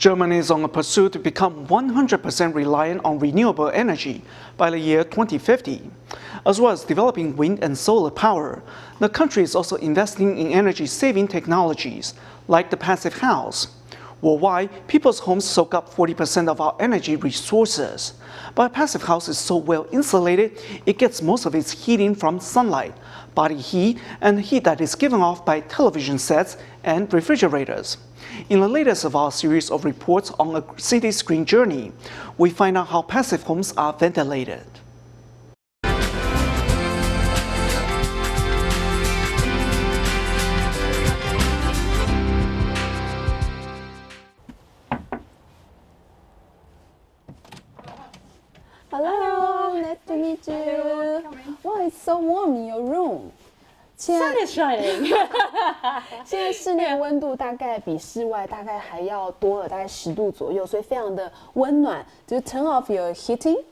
Germany is on a pursuit to become 100% reliant on renewable energy by the year 2050. As well as developing wind and solar power, the country is also investing in energy-saving technologies, like the passive house. Worldwide, people's homes soak up 40% of our energy resources. But a passive house is so well insulated, it gets most of its heating from sunlight, body heat, and heat that is given off by television sets and refrigerators. In the latest of our series of reports on a city screen journey, we find out how passive homes are ventilated. Hello, nice to meet you. Wow, it's so warm in your room. Sun is shining. 现在室内温度大概比室外大概还要多了，大概10度左右，所以非常的温暖。Do you turn off your heating?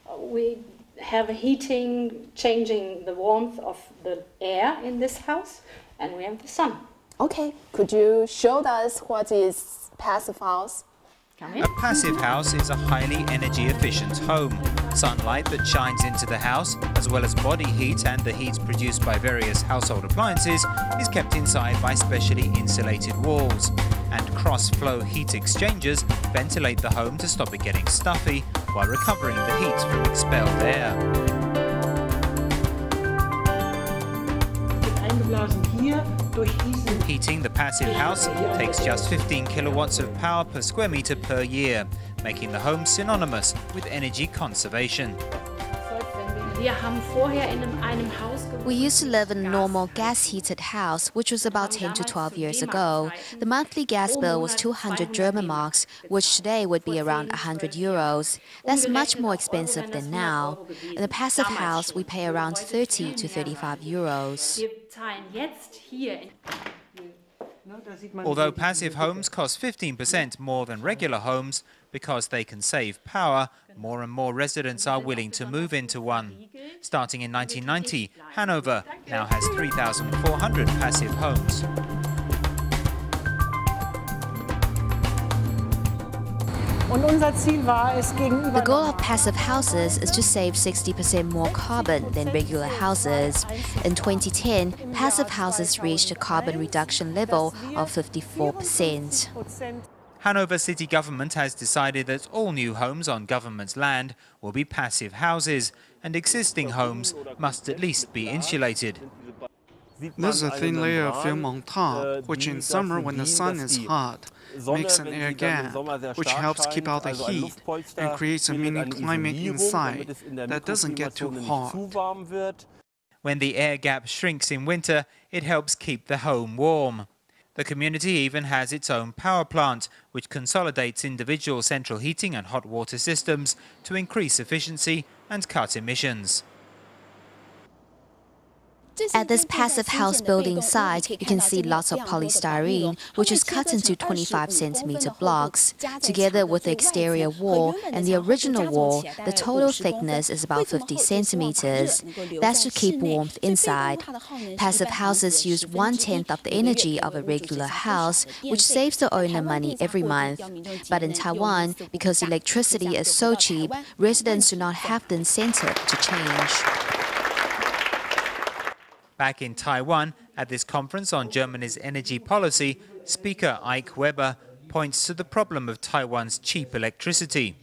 We have heating changing the warmth of the air in this house, and we have the sun. Okay, could you show us what is passive house? A passive house is a highly energy-efficient home. Sunlight that shines into the house, as well as body heat and the heat produced by various household appliances, is kept inside by specially insulated walls. And cross-flow heat exchangers ventilate the home to stop it getting stuffy, while recovering the heat from expelled air. Heating the passive house takes just 15 kilowatts of power per square meter per year, making the home synonymous with energy conservation. We used to live in a normal gas-heated house, which was about 10 to 12 years ago. The monthly gas bill was 200 German marks, which today would be around 100 euros. That's much more expensive than now. In the passive house, we pay around 30 to 35 euros. Although passive homes cost 15% more than regular homes, because they can save power, more and more residents are willing to move into one. Starting in 1990, Hanover now has 3,400 passive homes. The goal of passive houses is to save 60% more carbon than regular houses. In 2010, passive houses reached a carbon reduction level of 54%. Hanover city government has decided that all new homes on government's land will be passive houses, and existing homes must at least be insulated. There's a thin layer of film on top, which in summer when the sun is hot, makes an air gap, which helps keep out the heat and creates a mini climate inside that doesn't get too hot. When the air gap shrinks in winter, it helps keep the home warm. The community even has its own power plant, which consolidates individual central heating and hot water systems to increase efficiency and cut emissions. At this passive house building site, you can see lots of polystyrene, which is cut into 25-centimeter blocks. Together with the exterior wall and the original wall, the total thickness is about 50 centimeters. That's to keep warmth inside. Passive houses use 1/10 of the energy of a regular house, which saves the owner money every month. But in Taiwan, because electricity is so cheap, residents do not have the incentive to change. Back in Taiwan, at this conference on Germany's energy policy, Speaker Ike Weber points to the problem of Taiwan's cheap electricity.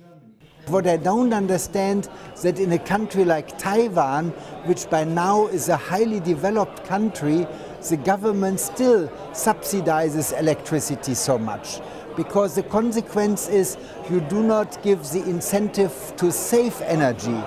What I don't understand is that in a country like Taiwan, which by now is a highly developed country, the government still subsidizes electricity so much. Because the consequence is you do not give the incentive to save energy.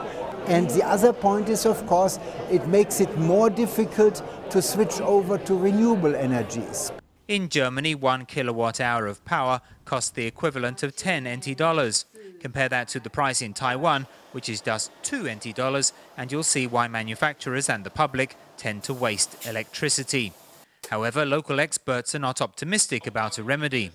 And the other point is, of course, it makes it more difficult to switch over to renewable energies. In Germany, 1 kilowatt hour of power costs the equivalent of 10 NT dollars. Compare that to the price in Taiwan, which is just 2 NT dollars, and you'll see why manufacturers and the public tend to waste electricity. However, local experts are not optimistic about a remedy.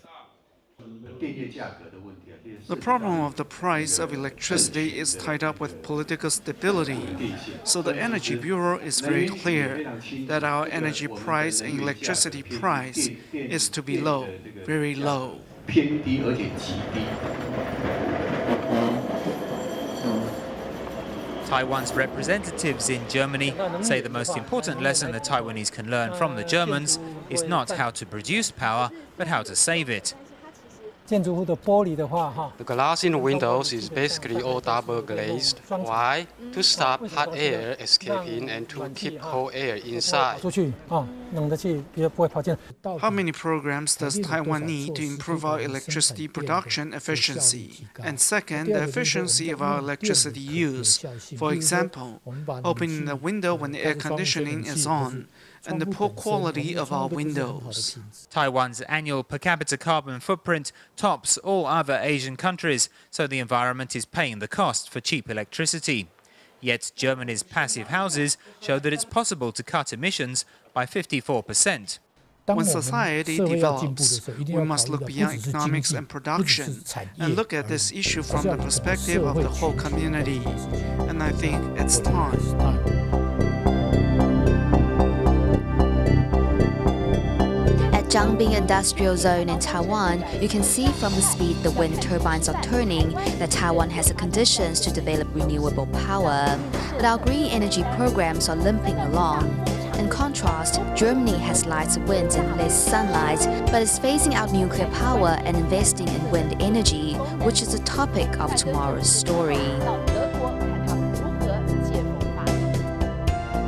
The problem of the price of electricity is tied up with political stability. So the Energy Bureau is very clear that our energy price and electricity price is to be low, very low. 偏低而且极低。 Taiwan's representatives in Germany say the most important lesson the Taiwanese can learn from the Germans is not how to produce power, but how to save it. The glass in the windows is basically all double glazed. Why? To stop hot air escaping and to keep cold air inside. How many programs does Taiwan need to improve our electricity production efficiency? And second, the efficiency of our electricity use. For example, opening the window when the air conditioning is on, and the poor quality of our windows. Taiwan's annual per capita carbon footprint tops all other Asian countries, so the environment is paying the cost for cheap electricity. Yet Germany's passive houses show that it's possible to cut emissions by 54%. When society develops, we must look beyond economics and production and look at this issue from the perspective of the whole community. And I think it's time. Zhangbing Industrial Zone in Taiwan, you can see from the speed the wind turbines are turning that Taiwan has the conditions to develop renewable power. But our green energy programs are limping along. In contrast, Germany has light winds and less sunlight, but is phasing out nuclear power and investing in wind energy, which is the topic of tomorrow's story.